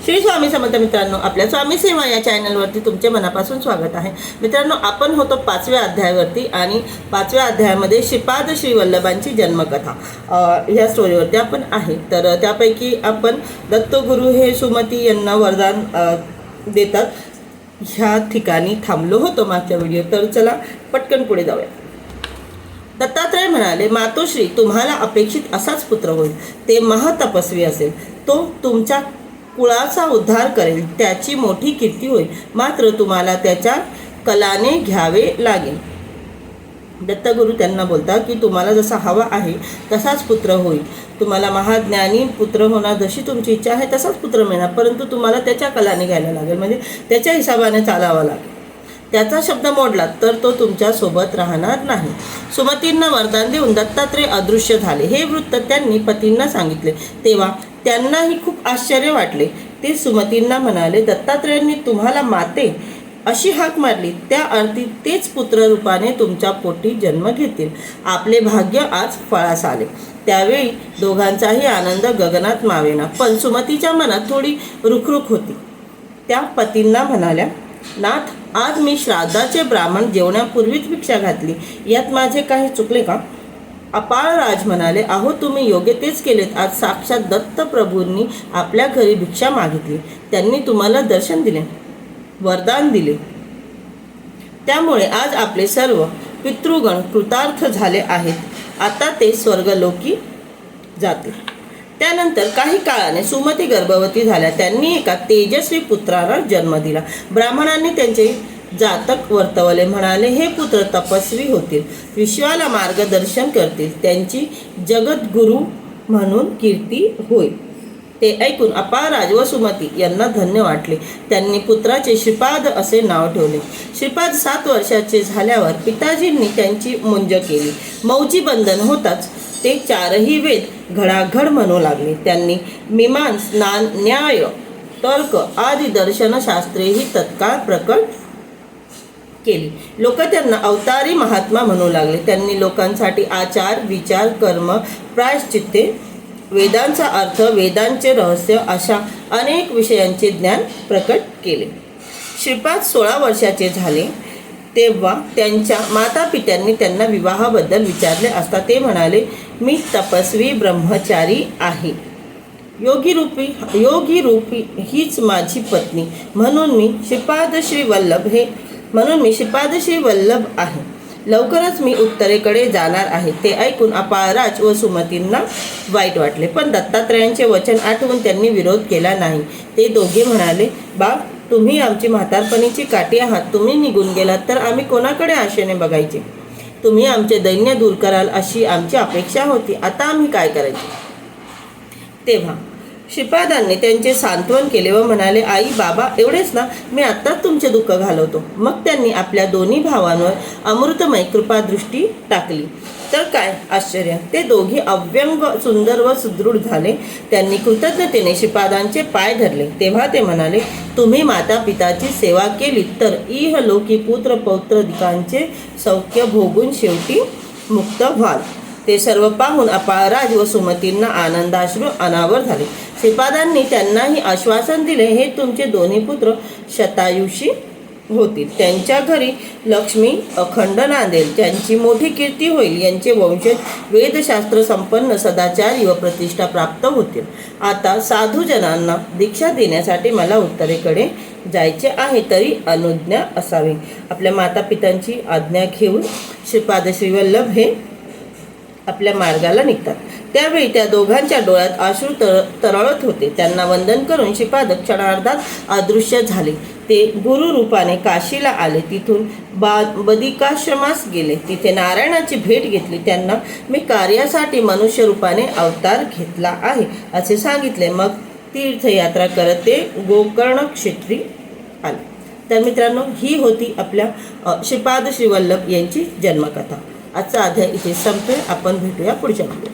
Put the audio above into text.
श्री स्वामी समर्थ मित्रांनो, आपल्या स्वामी सेवा या चॅनलवरती तुमचे मनापासून स्वागत आहे। मित्रांनो, आपण होतो 5व्या अध्यायावरती आणि 5व्या अध्यायामध्ये श्रीपाद श्री वल्लभांची जन्मकथा ह्या स्टोरीवरती आपण आहे। तर त्यापैकी आपण दत्तगुरु हे सुमती यांना वरदान देतात ह्या ठिकाणी थांबलो होतो मागच्या व्हिडिओ। तर चला पटकन पुढे जाऊया। दत्तात्रय म्हणाले, मातोश्री, तुम्हाला अपेक्षित असाच पुत्र होईल। ते महातपस्वी असेल, तो तुमच्या कुळाचा उद्धार करेल, त्याची मोठी कीर्ती होईल। मात्र तुम्हाला त्याच्या कलाने घ्यावे लागेल। दत्तगुरु त्यांना बोलतात की तुम्हाला जसा हवा आहे तसाच पुत्र होईल। तुम्हाला महाज्ञानी पुत्र होणार, जशी तुमची इच्छा आहे तसाच पुत्र मिळणार, परंतु तुम्हाला त्याच्या कलाने घ्यायला लागेल, म्हणजे त्याच्या हिशोबाने चालावं लागेल। त्याचा शब्द मोडला तर तो तुमच्या सोबत राहणार नाही। सुमतींना वरदान देऊन दत्तात्रय अदृश्य झाले। हे वृत्त त्यांनी पतींना सांगितले, तेव्हा त्यांनाही खूप आश्चर्य वाटले। ते सुमतींना म्हणाले, दत्तात्रयांनी तुम्हाला माते अशी हाक मारली, त्या अर्थी तेच पुत्र रूपाने तुमच्या पोटी जन्म घेतील। आपले भाग्य आज फळास आले। त्यावेळी दोघांचाही आनंद गगनात मावेना, पण सुमतीच्या मनात थोडी रुखरुख होती। त्या पतींना म्हणाल्या, नाथ, आज मी श्राद्धाचे ब्राह्मण जेवण्यापूर्वीच भिक्षा घातली, यात माझे काही चुकले का? अपाळ राज म्हणाले, अहो, तुम्ही योग्य तेच केलेत। आज साक्षात दत्त प्रभूंनी आपल्या घरी भिक्षा मागितली, त्यांनी तुम्हाला दर्शन दिले, वरदान दिले, त्यामुळे आज आपले सर्व पितृगण कृतार्थ झाले आहेत। आता ते स्वर्गलोकी जातील। त्यानंतर काही काळाने सुमती गर्भवती झाल्या। त्यांनी एका तेजस्वी पुत्राला जन्म दिला। ब्राह्मणांनी त्यांचे जातक वर्तवले, म्हणाले, हे पुत्र तपस्वी होतील, विश्वाला मार्गदर्शन करतील, त्यांची जगद्गुरु म्हणून कीर्ती होईल। ते ऐकून अपाराज व सुमती यांना धन्य वाटले। त्यांनी पुत्राचे श्रीपाद असे नाव ठेवले। श्रीपाद 7 वर्षाचे झाल्यावर पिताजींनी त्यांची मुंज केली। मौजी बंधन होताच ते 4ही वेद घडाघड म्हणू लागले। त्यांनी मीमांस, स्नान, न्याय, तर्क आदी दर्शनशास्त्रेही तत्काळ प्रकट केली। लोक त्यांना अवतारी महात्मा म्हणू लागले। त्यांनी लोकांसाठी आचार, विचार, कर्म, प्रायश्चित्ते, वेदांचा अर्थ, वेदांचे रहस्य अशा अनेक विषयांचे ज्ञान प्रकट केले। श्रीपाद 16 वर्षाचे झाले तेव्हा त्यांच्या मातापित्यांनी त्यांना विवाहाबद्दल विचारले असता ते म्हणाले, मी तपस्वी ब्रह्मचारी आहे, योगी रूपी हीच माझी पत्नी, म्हणून मी श्रीपाद श्री वल्लभ आहे। लवकरच मी उत्तरेकडे जाणार आहे। ते ऐकून अपाळराज व सुमतींना वाईट वाटले, पण दत्तात्रयांचे वचन आठवून त्यांनी विरोध केला नाही। ते दोघे म्हणाले, बा, तुम्ही आमची म्हातारपणीची काठी आहात, तुम्ही निघून गेलात तर आम्ही कोणाकडे आशेने बघायचे? तुम्ही आमचे दैन्य दूर कराल अशी आमची अपेक्षा होती, आता आम्ही काय करायचे? तेव्हा श्रीपादांनी त्यांचे सांत्वन केले व म्हणाले, आई, बाबा, एवढेच ना, मी आत्ताच तुमचे दुःख घालवतो। मग त्यांनी आपल्या दोन्ही भावांवर अमृतमय कृपादृष्टी टाकली। तर काय आश्चर्य, ते दोघे अव्यंग सुंदर व सुदृढ झाले। त्यांनी कृतज्ञतेने श्रीपादांचे पाय धरले। तेव्हा ते म्हणाले, तुम्ही माता पिताची सेवा केली तर इहलोकी पुत्र पौत्रादिकांचे सौख्य भोगून शेवटी मुक्त व्हाल। ते सर्व पाहून अपाळराज व सुमतींना आनंदाश्रू अनावर झाले। श्रीपादांनी त्यांनाही आश्वासन दिले, हे तुमचे दोन्ही पुत्र शतायुषी होतील, त्यांच्या घरी लक्ष्मी अखंड नांदेल, त्यांची मोठी कीर्ती होईल, यांचे वंशज वेदशास्त्र संपन्न, सदाचारी व प्रतिष्ठा प्राप्त होतील। आता साधूजनांना दीक्षा देण्यासाठी मला उत्तरेकडे जायचे आहे, तरी अनुज्ञा असावी। आपल्या मातापितांची आज्ञा घेऊन श्रीपाद श्रीवल्लभ हे आपल्या मार्गाला निघतात। त्यावेळी त्या दोघांच्या डोळ्यात अश्रू तरळत होते। त्यांना वंदन करून श्रीपाद क्षणार्धात अदृश्य झाले। ते गुरु रूपाने काशीला आले, तिथून बदिकाश्रमास गेले, तिथे नारायणाची भेट घेतली। त्यांना मी कार्यासाठी मनुष्य रूपाने अवतार घेतला आहे असे सांगितले। मग तीर्थयात्रा करत ते गोकर्ण क्षेत्री आले। तर मित्रांनो, ही होती आपल्या श्रीपाद श्रीवल्लभ यांची जन्मकथा। आजचा अध्याय इथे संपतोय। आपण भेटूया पुढच्या व्हिडिओ।